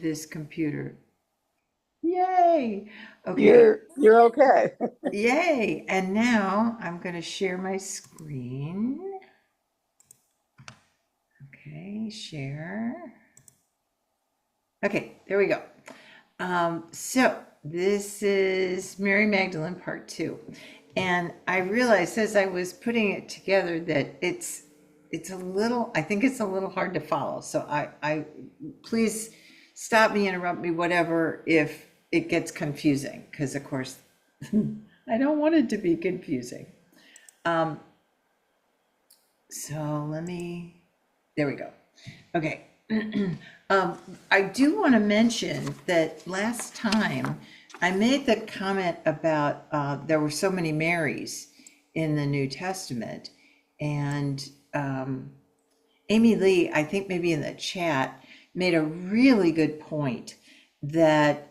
this computer. Yay. Okay. You're okay. Yay. And now I'm going to share my screen. Okay, share. Okay, there we go. So this is Mary Magdalene part 2. And I realized as I was putting it together that it's a little, I think it's a little hard to follow. So I please stop me, interrupt me, whatever, if it gets confusing, because of course I don't want it to be confusing. Um, so there we go. Okay. I do want to mention that last time I made the comment about there were so many Marys in the New Testament, and Amy Lee, I think maybe in the chat, made a really good point that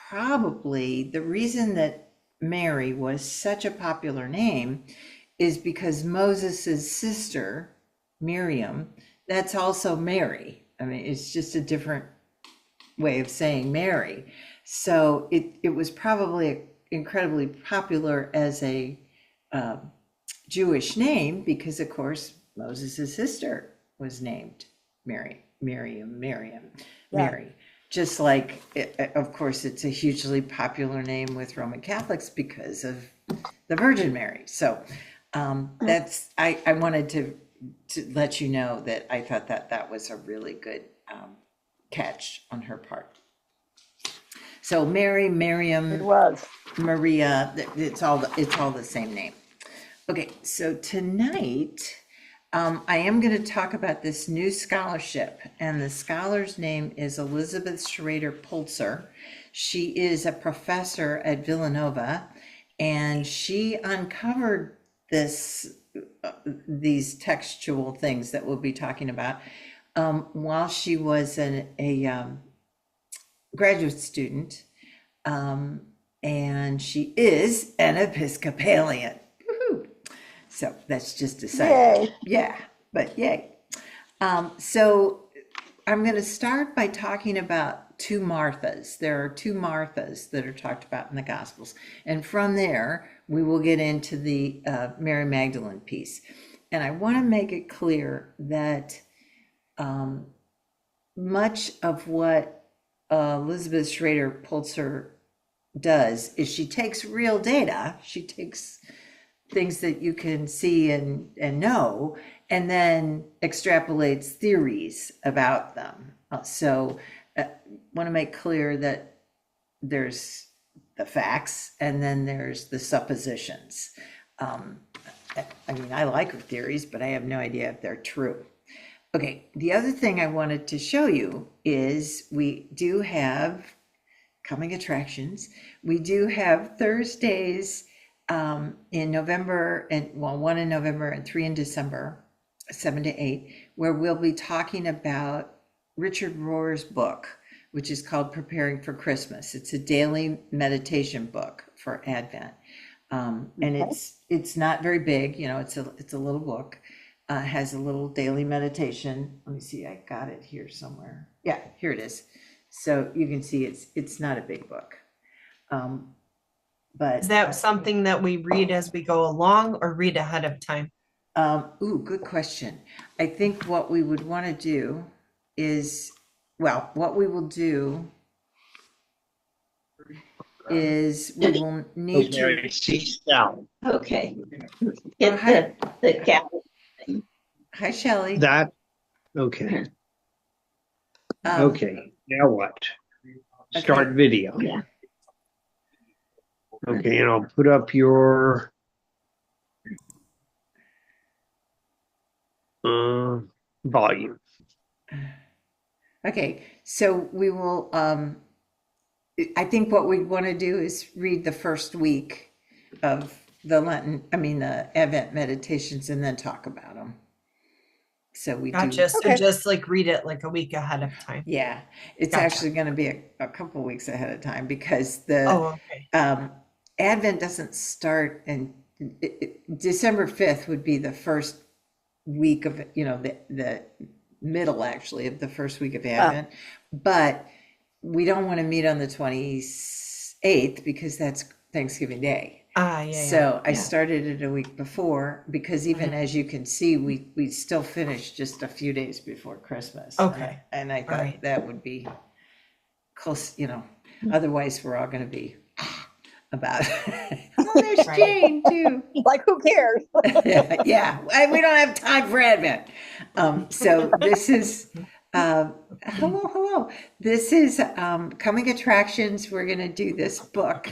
probably the reason that Mary was such a popular name is because Moses's sister, Miriam, that's also Mary. I mean, it's just a different way of saying Mary. So it was probably incredibly popular as a Jewish name because, of course, Moses' sister was named Miriam, Yeah. Mary. Just like, of course, it's a hugely popular name with Roman Catholics because of the Virgin Mary. So I wanted to let you know that I thought that that was a really good catch on her part. So Mary, It Miriam, was. Maria, it's all the same name. Okay, so tonight I am going to talk about this new scholarship, and the scholar's name is Elizabeth Schrader Polczer. She is a professor at Villanova, and she uncovered these textual things that we'll be talking about while she was a graduate student, and she is an Episcopalian. Woo-hoo. So that's just a side note. Yay. Yeah, but yay. So I'm going to start by talking about two Marthas. There are two Marthas that are talked about in the Gospels. And from there, we will get into the Mary Magdalene piece. And I want to make it clear that much of what Elizabeth Schrader Polczer does is she takes real data, she takes things that you can see and know, and then extrapolates theories about them. So want to make clear that there's the facts and then there's the suppositions. I mean, I like theories, but I have no idea if they're true. Okay, the other thing I wanted to show you is we do have coming attractions. We do have Thursdays in November, and well, one in November and 3 in December, 7 to 8, where we'll be talking about Richard Rohr's book, which is called Preparing for Christmas. It's a daily meditation book for Advent. And Okay. it's not very big, you know, it's a little book. Has a little daily meditation. Let me see, I got it here somewhere. Yeah, here it is. So you can see it's not a big book. But Is that something that we read as we go along or read ahead of time? Good question. I think what we would want to do is, well, what we will do is we will need to. Mary, cease down. Okay. Oh, Get hi. the cat. Hi, Shelley. That, okay, Um, okay, now what? Start video. Yeah. Okay, and I'll put up your volume. Okay, so we will, I think what we want to do is read the first week of the the Advent meditations and then talk about them. So we do. Gotcha. So Okay. just like read it like a week ahead of time. Yeah, it's Gotcha. actually going to be a couple of weeks ahead of time because the Oh, okay. Advent doesn't start and December 5th would be the first week of, you know, the middle actually of the first week of Advent. But we don't want to meet on the 28th because that's Thanksgiving Day. Yeah. So I yeah. started it a week before because even as you can see, we still finished just a few days before Christmas. Okay. And I thought right. that would be close, otherwise we're all going to be about, oh, there's Right. Jane too. Like, who cares? Yeah, we don't have time for Advent. So this is, hello. This is Coming Attractions. We're going to do this book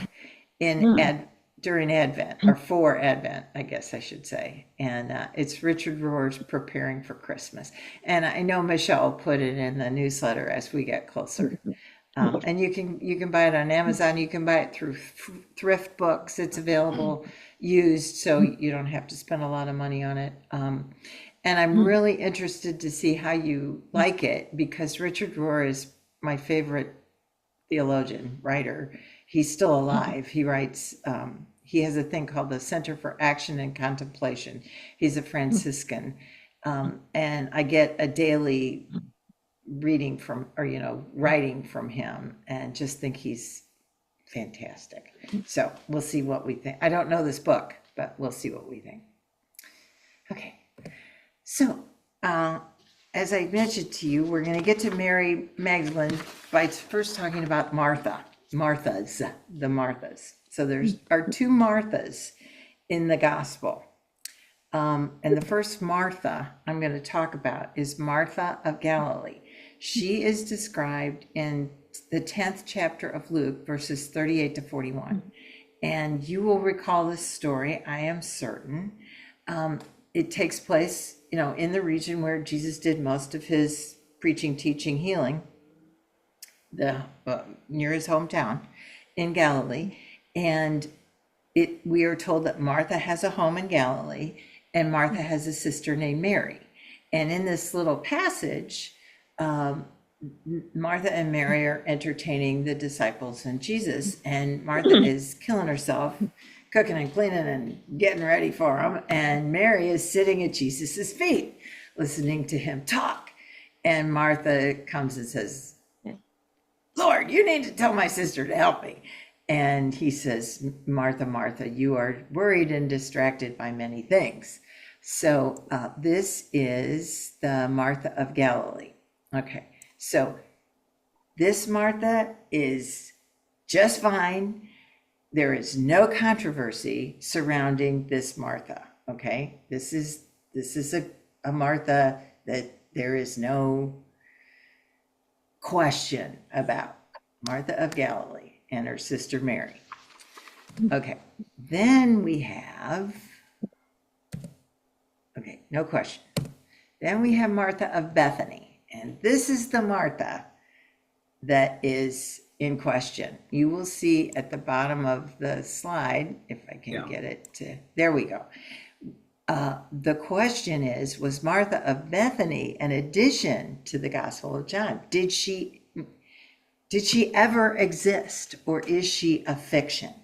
during Advent, or for Advent, I guess I should say. And it's Richard Rohr's Preparing for Christmas. And I know Michelle put it in the newsletter as we get closer. And you can buy it on Amazon. You can buy it through thrift books. It's available used, so you don't have to spend a lot of money on it. And I'm really interested to see how you like it, because Richard Rohr is my favorite theologian, writer. He's still alive. He writes, he has a thing called the Center for Action and Contemplation. He's a Franciscan. And I get a daily reading from, or writing from him, and just think he's fantastic. So we'll see what we think. I don't know this book, but we'll see what we think. Okay, so as I mentioned to you, we're going to get to Mary Magdalene by first talking about the Marthas. So there's are two Marthas in the gospel. And the first Martha I'm going to talk about is Martha of Galilee. She is described in the 10th chapter of Luke, verses 38 to 41. And you will recall this story, I am certain. It takes place, in the region where Jesus did most of his preaching, teaching, healing, near his hometown in Galilee. And we are told that Martha has a home in Galilee, and Martha has a sister named Mary. And in this little passage, Martha and Mary are entertaining the disciples and Jesus, and Martha is killing herself, cooking and cleaning and getting ready for them, and Mary is sitting at Jesus's feet, listening to him talk. And Martha comes and says, Lord, you need to tell my sister to help me. And he says, Martha, Martha, you are worried and distracted by many things. So this is the Martha of Galilee. Okay, so this Martha is just fine. There is no controversy surrounding this Martha. Okay, this is a Martha that there is no question about. Martha of Galilee and her sister Mary. Okay, then we have, okay, no question. Then we have Martha of Bethany. And this is the Martha that is in question. You will see at the bottom of the slide, if I can get it to, there we go. The question is, was Martha of Bethany an addition to the Gospel of John? Did she ever exist, or is she a fiction?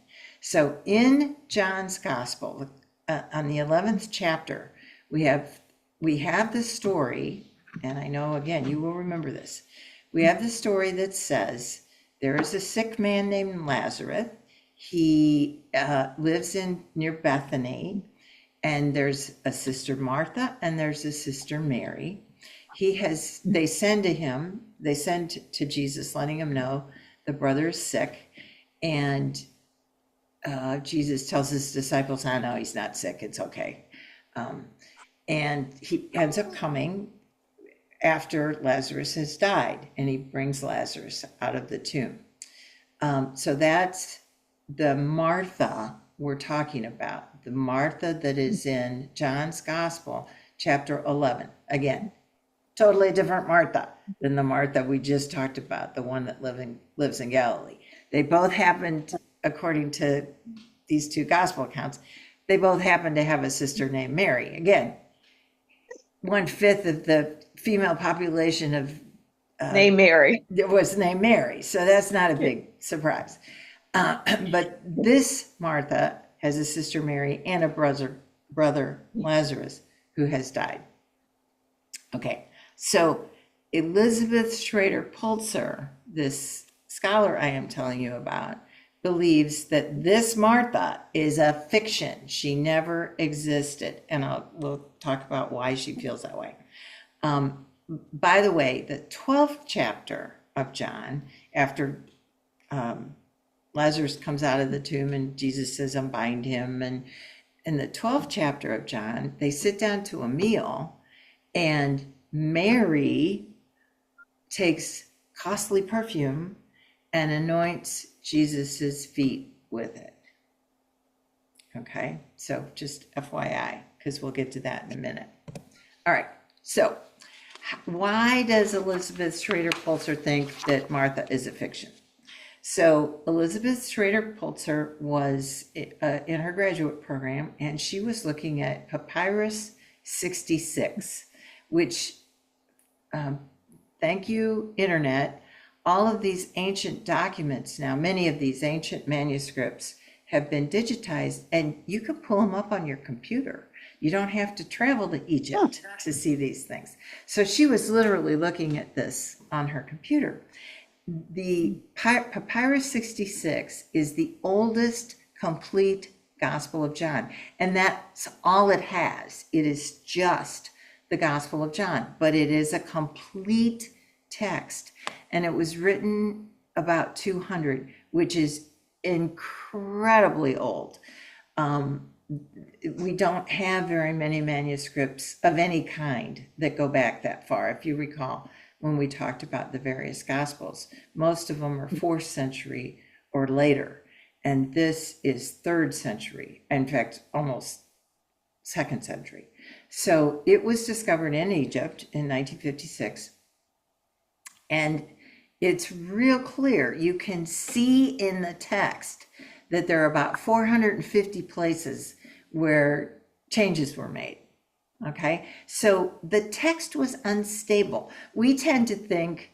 So in John's Gospel, on the 11th chapter, we have the story. And I know, again, you will remember this. We have the story that says there is a sick man named Lazarus. He lives near Bethany, and there's a sister Martha and there's a sister Mary. They send to Jesus, letting him know the brother is sick, and Jesus tells his disciples, "Oh no, he's not sick. It's okay." And he ends up coming after Lazarus has died, and he brings Lazarus out of the tomb. So that's the Martha we're talking about, the Martha that is in John's Gospel, chapter 11. Again, totally different Martha than the Martha we just talked about, the one that lives in Galilee. They both happened, according to these two Gospel accounts, they both happened to have a sister named Mary. Again, 1/5 of the female population of Name Mary. was named Mary, so that's not a big surprise. But this Martha has a sister Mary and a brother Lazarus who has died. Okay, so Elizabeth Schrader Polczer, this scholar I am telling you about believes that this Martha is a fiction. She never existed. And we'll talk about why she feels that way. By the way, the 12th chapter of John, after Lazarus comes out of the tomb and Jesus says, unbind him. And in the 12th chapter of John, they sit down to a meal, and Mary takes costly perfume and anoints Jesus's feet with it. Okay, so just FYI, because we'll get to that in a minute. All right, so why does Elizabeth Schrader Polczer think that Martha is a fiction? So Elizabeth Schrader Polczer was in her graduate program, and she was looking at Papyrus 66, which, thank you, Internet, all of these ancient documents now, many of these ancient manuscripts have been digitized, and you can pull them up on your computer. You don't have to travel to Egypt to see these things. So she was literally looking at this on her computer. The Papyrus 66 is the oldest complete Gospel of John, and that's all it has. It is just the Gospel of John, but it is a complete text, and it was written about 200, which is incredibly old. We don't have very many manuscripts of any kind that go back that far. If you recall, when we talked about the various Gospels, most of them are 4th century or later, and this is 3rd century, in fact, almost 2nd century. So it was discovered in Egypt in 1956, and it's real clear. You can see in the text that there are about 450 places where changes were made. Okay, so the text was unstable. We tend to think,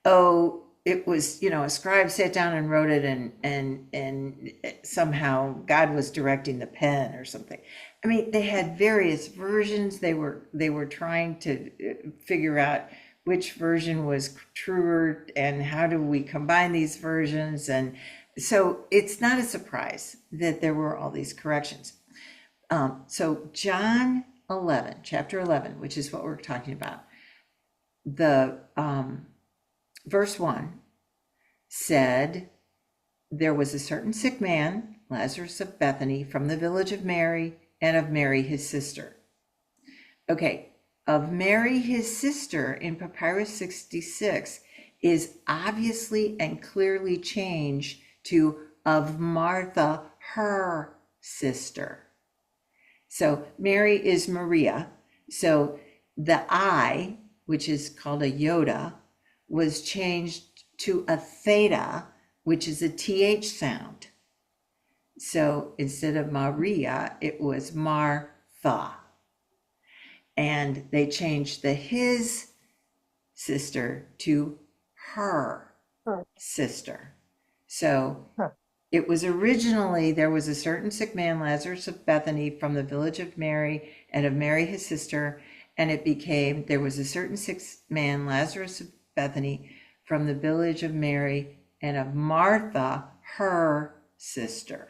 oh, it was, a scribe sat down and wrote it, and somehow God was directing the pen or something. I mean, they had various versions. They were trying to figure out which version was truer and how do we combine these versions. And so it's not a surprise that there were all these corrections. So John 11, chapter 11, which is what we're talking about, the verse 1 said, there was a certain sick man, Lazarus of Bethany, from the village of Mary, and of Mary his sister. Okay, of Mary his sister in Papyrus 66 is obviously and clearly changed to of Martha her sister. So Mary is Maria. So the I, which is called a iota, was changed to a theta, which is a TH sound. So instead of Maria, it was Martha. And they changed the his sister to her sister. So it was originally, there was a certain sick man, Lazarus of Bethany, from the village of Mary, and of Mary his sister, and it became, there was a certain sick man, Lazarus of Bethany, from the village of Mary, and of Martha, her sister.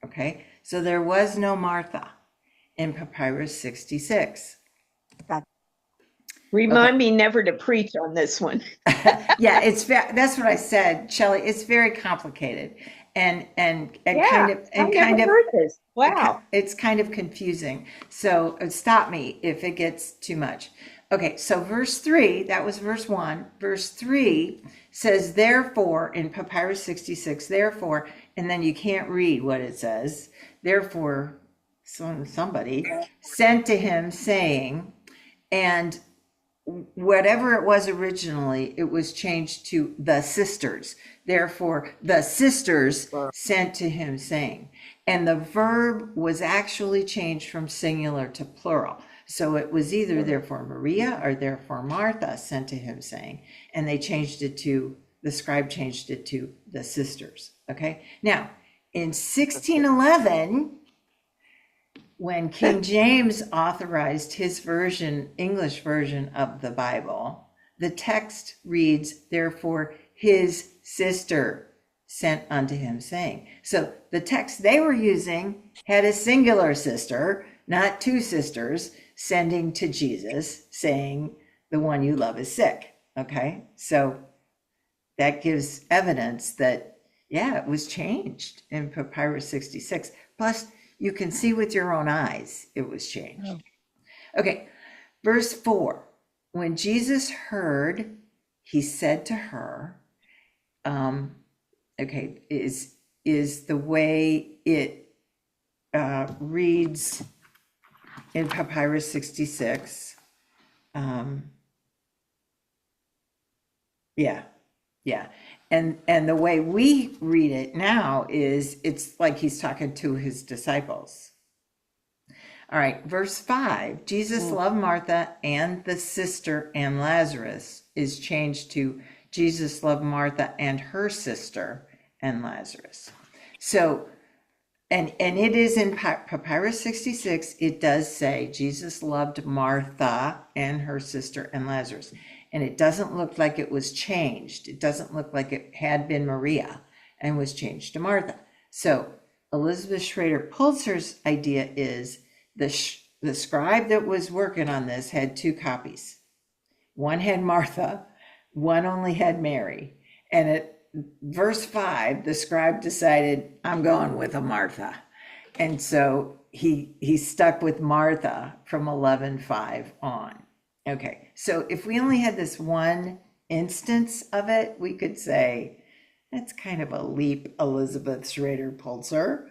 Okay, so there was no Martha in Papyrus 66. Remind me never to preach on this one. Yeah, that's what I said, Shelley. It's very complicated, and heard this. Wow, it's kind of confusing. So stop me if it gets too much. Okay, so verse 3, that was verse 1. Verse 3 says, therefore, in Papyrus 66, therefore, and then you can't read what it says. Therefore, somebody sent to him saying, and whatever it was originally, it was changed to the sisters. Therefore, the sisters sent to him saying, and the verb was actually changed from singular to plural. So it was either therefore Maria or therefore Martha sent to him saying, and they changed it to, the scribe changed it to the sisters. Okay. Now, in 1611, when King James authorized his version, English version of the Bible, the text reads, therefore his sister sent unto him, saying. So the text they were using had a singular sister, not two sisters, sending to Jesus, saying, the one you love is sick. Okay, so that gives evidence that, yeah, it was changed in Papyrus 66. Plus, you can see with your own eyes it was changed. Okay, verse 4. When Jesus heard, he said to her, is the way it reads in Papyrus 66. Yeah. And the way we read it now is it's like he's talking to his disciples. All right, verse 5, Jesus loved Martha and the sister and Lazarus is changed to Jesus loved Martha and her sister and Lazarus. So, and it is in Papyrus 66, it does say Jesus loved Martha and her sister and Lazarus. And it doesn't look like it was changed. It doesn't look like it had been Maria and was changed to Martha. So Elizabeth Schrader Polczer's idea is the scribe that was working on this had two copies. One had Martha, one only had Mary. And at verse 5, the scribe decided, I'm going with a Martha. And so he stuck with Martha from 11:5 on. Okay, so if we only had this one instance of it, we could say that's kind of a leap, Elizabeth Schrader Polczer,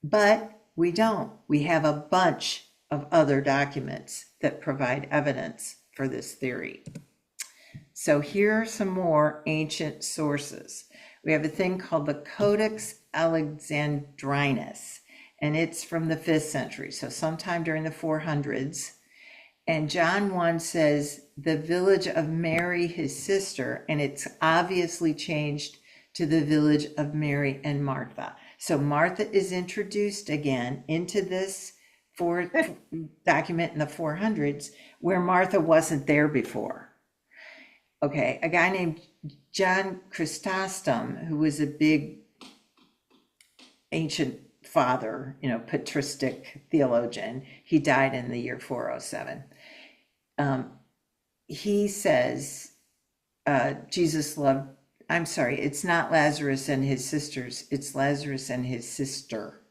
but we don't. We have a bunch of other documents that provide evidence for this theory. So here are some more ancient sources. We have a thing called the Codex Alexandrinus, and it's from the 5th century, so sometime during the 400s. And John 1 says the village of Mary, his sister, and it's obviously changed to the village of Mary and Martha. So Martha is introduced again into this fourth document in the 400s where Martha wasn't there before. Okay, a guy named John Chrysostom, who was a big ancient father, patristic theologian, he died in the year 407. He says Jesus loved, it's not Lazarus and his sisters, it's Lazarus and his sister.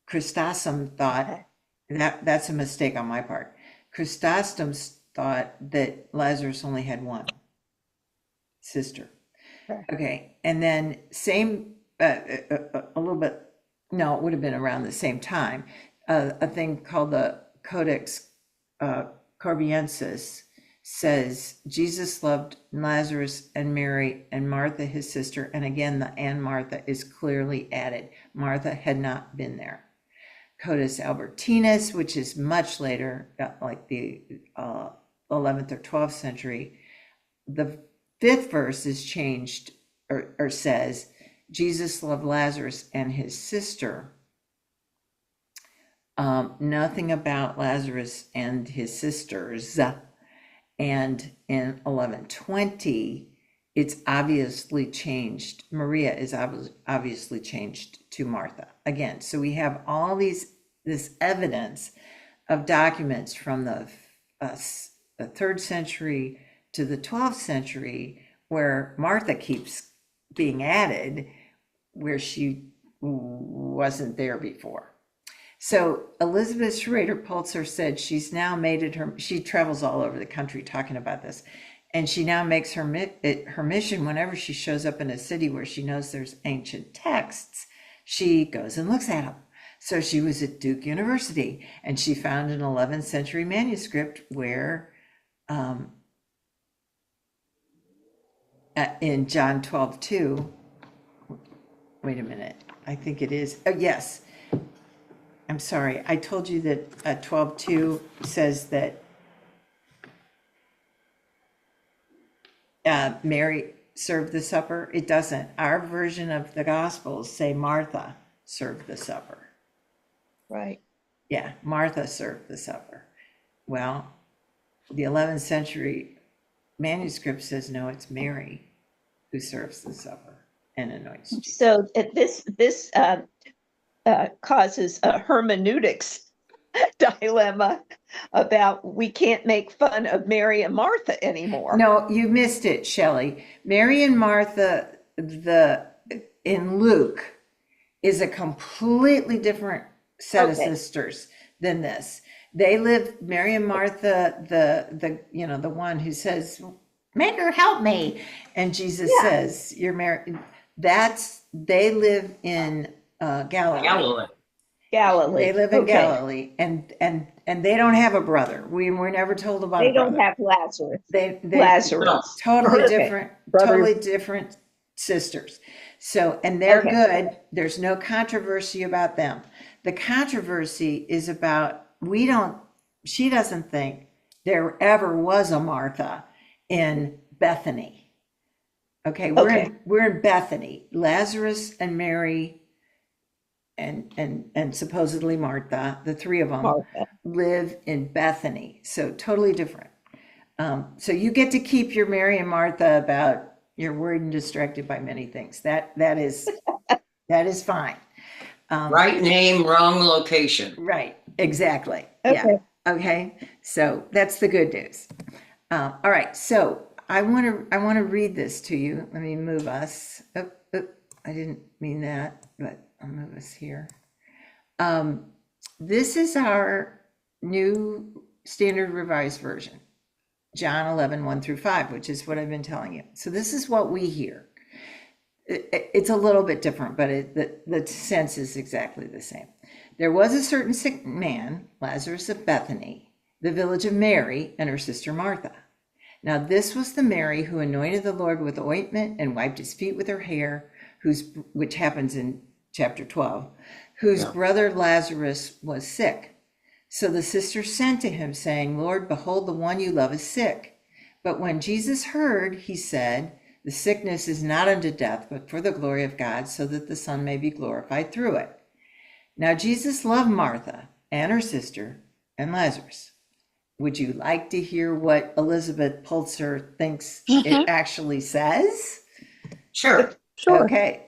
Chrysostom thought, that's a mistake on my part. Chrysostom thought that Lazarus only had one sister. Okay, and then same, a little bit, no, it would have been around the same time, a thing called the Codex Corbiensis says Jesus loved Lazarus and Mary and Martha, his sister, and again the and Martha is clearly added. Martha had not been there. Codex Albertinus, which is much later, like the 11th or 12th century, the 5th verse is changed or says Jesus loved Lazarus and his sister. Nothing about Lazarus and his sisters. And in 1120, it's obviously changed. Maria is obviously changed to Martha again. So we have all this evidence of documents from the 3rd century to the 12th century where Martha keeps being added where she wasn't there before. So Elizabeth Schrader Polczer said she's now made it she travels all over the country talking about this, and she now makes her mission whenever she shows up in a city where she knows there's ancient texts, she goes and looks at them. So she was at Duke University and she found an 11th century manuscript where in John 12:2, wait a minute, I think it is, oh yes, I'm sorry, I told you that 12:2 says that Mary served the supper. It doesn't. Our version of the Gospels say Martha served the supper. Right. Yeah, Martha served the supper. Well, the 11th century manuscript says no, it's Mary who serves the supper and anoints Jesus. So this causes a hermeneutics dilemma about we can't make fun of Mary and Martha anymore. No, you missed it, Shelley. Mary and Martha, in Luke, is a completely different set of sisters than this. They live, Mary and Martha, the one who says, "Maker, help me," and Jesus says, "You're Mary." They live in Galilee. Galilee. They live in Galilee, and they don't have a brother. We were never told about. They don't have Lazarus. Lazarus. Totally different. Totally different sisters. So, and they're good. There's no controversy about them. The controversy is about she doesn't think there ever was a Martha in Bethany. Okay, we're in Bethany. Lazarus and Mary and supposedly Martha, the three of them live in Bethany. So totally different. So you get to keep your Mary and Martha about you're worried and distracted by many things. That is fine. Right name, wrong location. Right, exactly. Yeah. Okay. So that's the good news. All right. So I want to read this to you. Let me move us. I didn't mean that, but I'll move us here. This is our new Standard Revised Version, John 11, 1-5, which is what I've been telling you. So this is what we hear. It's a little bit different, but the sense is exactly the same. There was a certain sick man, Lazarus of Bethany, the village of Mary and her sister Martha. Now this was the Mary who anointed the Lord with ointment and wiped his feet with her hair, which happens in chapter 12, whose brother Lazarus was sick. So the sisters sent to him, saying, "Lord, behold, the one you love is sick." But when Jesus heard, he said, "The sickness is not unto death, but for the glory of God, so that the Son may be glorified through it." Now Jesus loved Martha and her sister and Lazarus. Would you like to hear what Elizabeth Polczer thinks it actually says? Sure. Okay.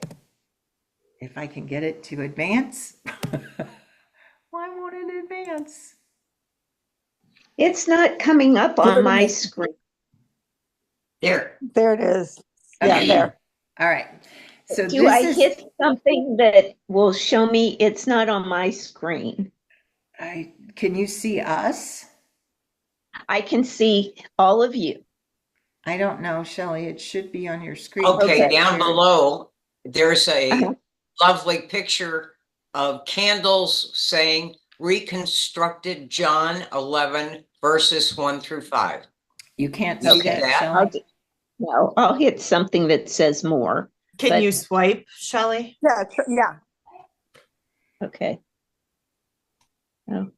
If I can get it to advance. Why won't it advance? It's not coming up on my screen. There it is. Okay. Yeah, there. All right. So Do I hit something that will show me it's not on my screen? Can you see us? I can see all of you. I don't know, Shelley. It should be on your screen. Okay, down below, there's a Uh-huh. lovely picture of candles saying reconstructed John 11, verses 1-5. You can't You see see that, that? Shelley? I'll hit something that says more. Can you swipe, Shelley? Yeah, yeah. Okay. Oh,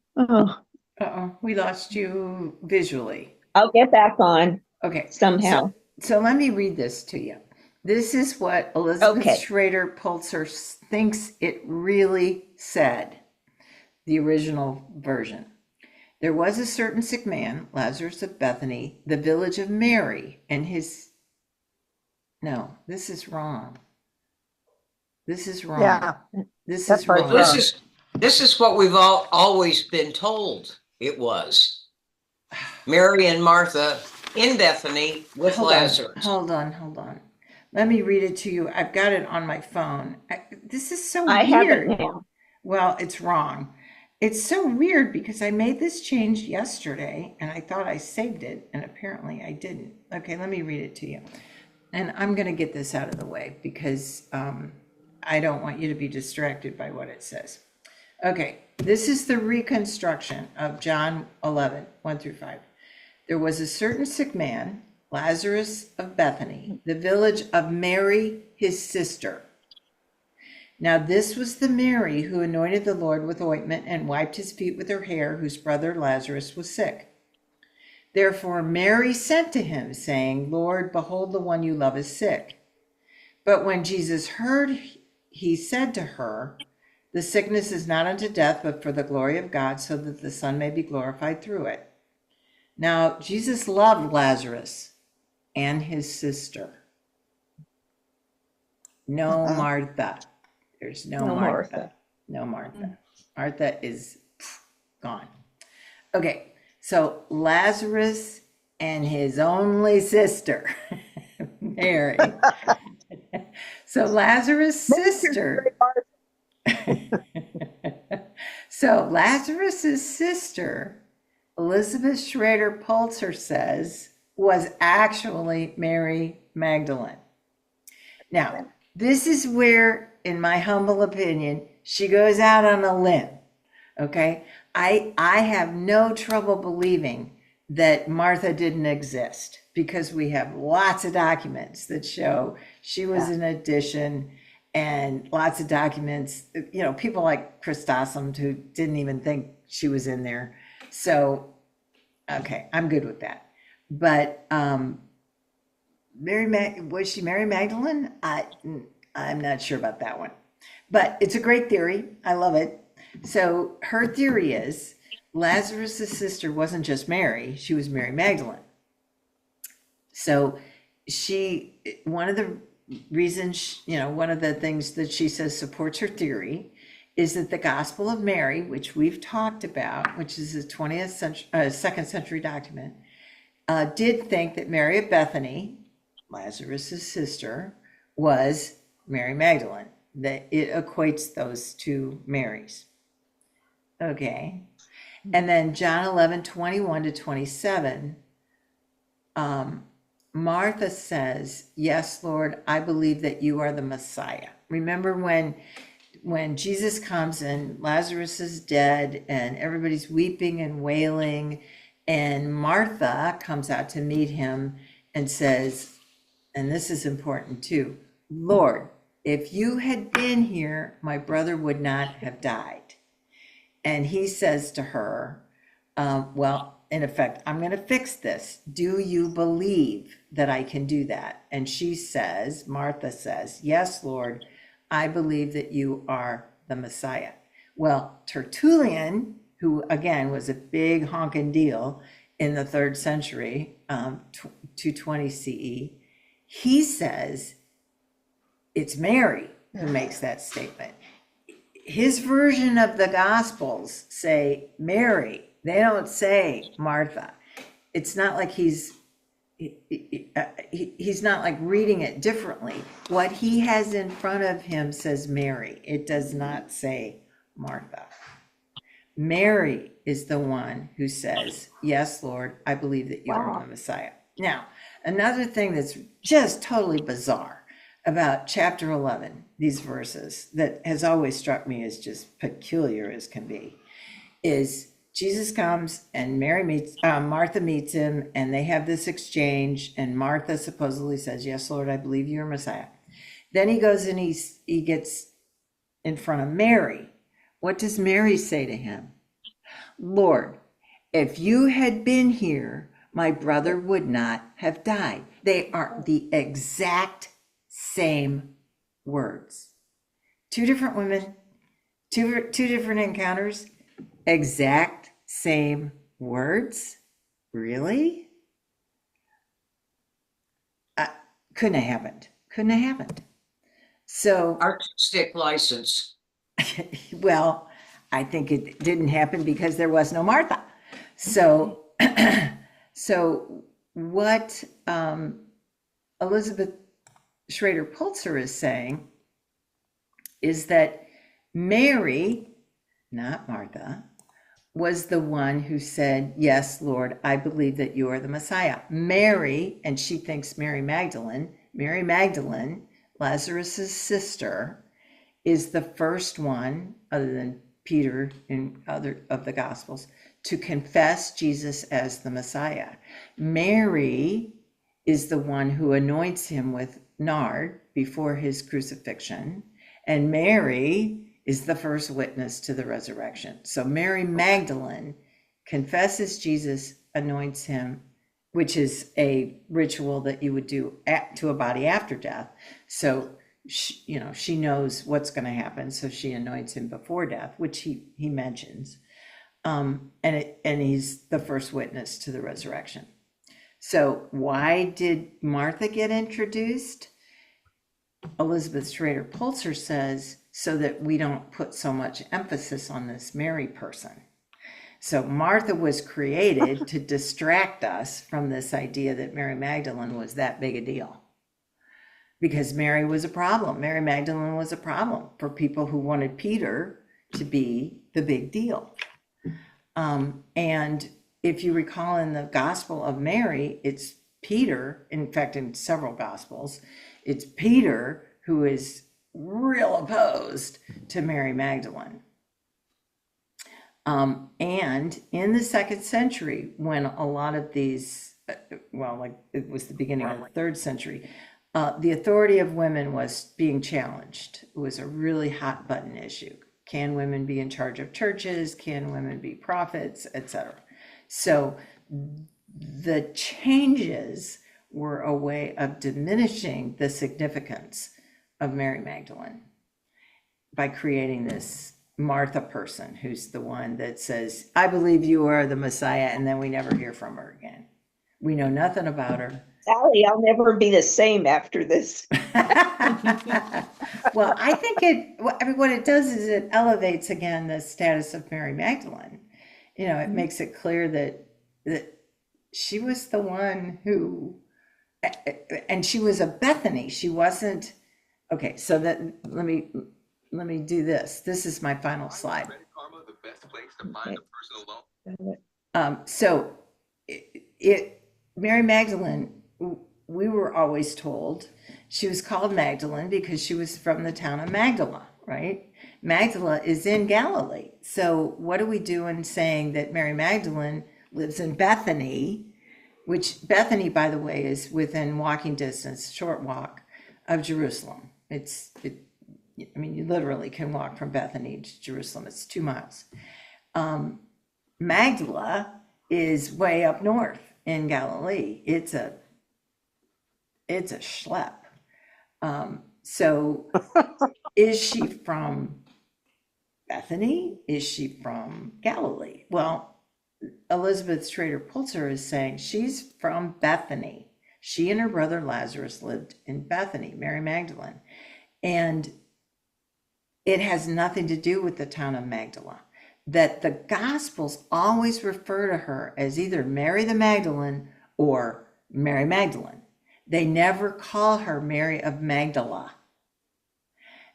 Uh-oh, we lost you visually. I'll get back on Okay. somehow. So let me read this to you. This is what Elizabeth Schrader Polczer thinks it really said, the original version. There was a certain sick man, Lazarus of Bethany, the village of Mary, and his... No, this is wrong. This is wrong. Yeah. This That's is right. wrong. This is what we've always been told it was. Mary and Martha in Bethany with Lazarus. Hold on. Let me read it to you. I've got it on my phone. This is so I weird. have it now. Well, it's wrong. It's so weird because I made this change yesterday and I thought I saved it and apparently I didn't. Okay, let me read it to you. And I'm going to get this out of the way because I don't want you to be distracted by what it says. Okay, this is the reconstruction of John 11, 1-5. There was a certain sick man, Lazarus of Bethany, the village of Mary, his sister. Now this was the Mary who anointed the Lord with ointment and wiped his feet with her hair, whose brother Lazarus was sick. Therefore Mary sent to him, saying, "Lord, behold, the one you love is sick." But when Jesus heard, he said to her, "The sickness is not unto death, but for the glory of God, so that the Son may be glorified through it." Now Jesus loved Lazarus and his sister. No Martha. There's no No Martha. Martha. No Martha. Martha is gone. Okay, so Lazarus and his only sister, Mary. So Lazarus' sister. So Lazarus's sister, Elizabeth Schrader Polczer says, was actually Mary Magdalene. Now, this is where, in my humble opinion, she goes out on a limb. Okay, I have no trouble believing that Martha didn't exist because we have lots of documents that show she was an addition, and lots of documents, people like Chrysostom who didn't even think she was in there. So, okay, I'm good with that. But was she Mary Magdalene? I'm not sure about that one, but it's a great theory. I love it. So her theory is Lazarus' sister wasn't just Mary, she was Mary Magdalene. So one of the reasons, one of the things that she says supports her theory is that the Gospel of Mary, which we've talked about, which is a 20th century, 2nd century document, did think that Mary of Bethany, Lazarus' sister, was Mary Magdalene, that it equates those two Marys. Okay. And then John 11:21-27, Martha says, "Yes, Lord, I believe that you are the Messiah." Remember when Jesus comes and Lazarus is dead and everybody's weeping and wailing, and Martha comes out to meet him and says, and this is important too, "Lord, if you had been here, my brother would not have died." And he says to her, well, in effect, "I'm going to fix this. Do you believe that I can do that?" And she says, Martha says, "Yes, Lord, I believe that you are the Messiah." Well, Tertullian, who again was a big honking deal in the 3rd century, 220 CE, he says it's Mary who makes that statement. His version of the Gospels say Mary. They don't say Martha. It's not like he's not like reading it differently. What he has in front of him says Mary. It does not say Martha. Mary is the one who says, "Yes, Lord, I believe that you are the Messiah." Now, another thing that's just totally bizarre about chapter 11, these verses, that has always struck me as just peculiar as can be, is Jesus comes and Martha meets him, and they have this exchange, and Martha supposedly says, "Yes, Lord, I believe you're Messiah." Then he goes and he gets in front of Mary. What does Mary say to him? "Lord, if you had been here, my brother would not have died." They are the exact same words. Two different women, two different encounters, exact same words. Really? Couldn't have happened. Couldn't have happened. So, Artistic license. well, I think it didn't happen because there was no Martha. So, so what Elizabeth Schrader Polczer is saying is that Mary, not Martha, was the one who said, "Yes, Lord, I believe that you are the Messiah." Mary, and she thinks Mary Magdalene, Lazarus's sister, is the first one, other than Peter in other of the Gospels, to confess Jesus as the Messiah. Mary is the one who anoints him with nard before his crucifixion, and Mary is the first witness to the resurrection. So Mary Magdalene confesses Jesus, anoints him, which is a ritual that you would do to a body after death. So she knows what's going to happen, so she anoints him before death, which he mentions, and he's the first witness to the resurrection. So why did Martha get introduced? Elizabeth Schrader Polczer says, so that we don't put so much emphasis on this Mary person. So Martha was created to distract us from this idea that Mary Magdalene was that big a deal. Because Mary was a problem. Mary Magdalene was a problem for people who wanted Peter to be the big deal. And if you recall in the Gospel of Mary, it's Peter, in fact, in several Gospels, it's Peter who is real opposed to Mary Magdalene. And in the 2nd century, when a lot of these, well, like it was the beginning of the 3rd century, the authority of women was being challenged. It was a really hot button issue. Can women be in charge of churches? Can women be prophets, etc.? So the changes were a way of diminishing the significance of Mary Magdalene by creating this Martha person who's the one that says, I believe you are the Messiah, and then we never hear from her again. We know nothing about her. Sally, I'll never be the same after this. Well, I think what it does is it elevates again the status of Mary Magdalene. You know, it makes it clear that she was the one who, and she was a Bethany. She wasn't, okay, so that, let me do this. This is my final slide. So Mary Magdalene, we were always told she was called Magdalene because she was from the town of Magdala, right? Magdala is in Galilee. So what do we do in saying that Mary Magdalene lives in Bethany, which Bethany, by the way, is within walking distance, short walk of Jerusalem. I mean, you literally can walk from Bethany to Jerusalem. It's 2 miles. Magdala is way up north in Galilee. It's a schlep. So is she from Bethany? Is she from Galilee? Well, Elizabeth Schrader Polczer is saying she's from Bethany. She and her brother Lazarus lived in Bethany, Mary Magdalene. And it has nothing to do with the town of Magdala. That the Gospels always refer to her as either Mary the Magdalene or Mary Magdalene. They never call her Mary of Magdala.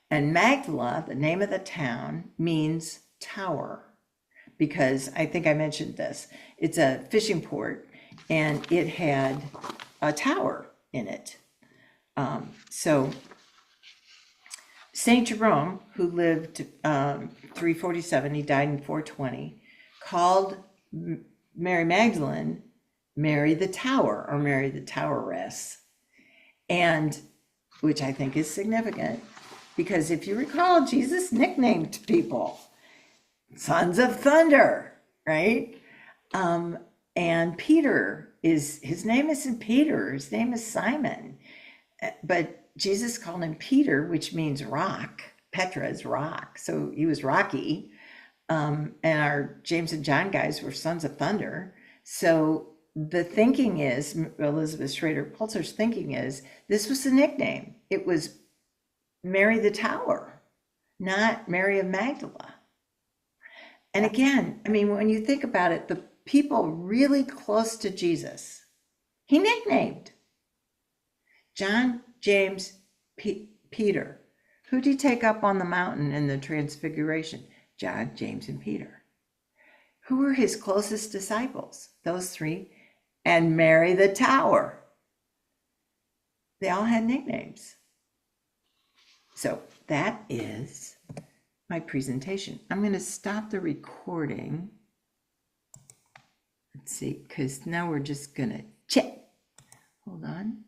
And Magdala, the name of the town, means tower, because I think I mentioned this. It's a fishing port, and it had a tower in it. So St. Jerome, who lived 347, he died in 420, called Mary Magdalene Mary the Tower, or Mary the Toweress, and which I think is significant, because if you recall, Jesus nicknamed people sons of thunder, right? And Peter his name isn't Peter, his name is Simon, but Jesus called him Peter, which means rock. Petra is rock, so he was rocky. And our James and John guys were sons of thunder. So the thinking is, Elizabeth Schrader Polczer's thinking is, this was a nickname. It was Mary the Tower, not Mary of Magdala. And again, I mean, when you think about it, the people really close to Jesus, he nicknamed. John, James, Peter. Who did he take up on the mountain in the Transfiguration? John, James, and Peter. Who were his closest disciples? Those three. And Mary the Tower. They all had nicknames. So that is my presentation. I'm going to stop the recording. Let's see, because now we're just going to check. Hold on.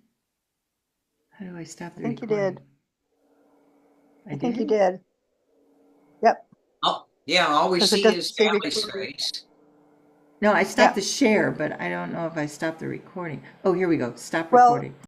How do I stop the recording? I think you did. I think you did? did. Yep. Oh, yeah, all we Because it see doesn't is say Sally's recording. face. No, I stopped Yeah. the share, but I don't know if I stopped the recording. Oh, here we go. Stop Well, recording.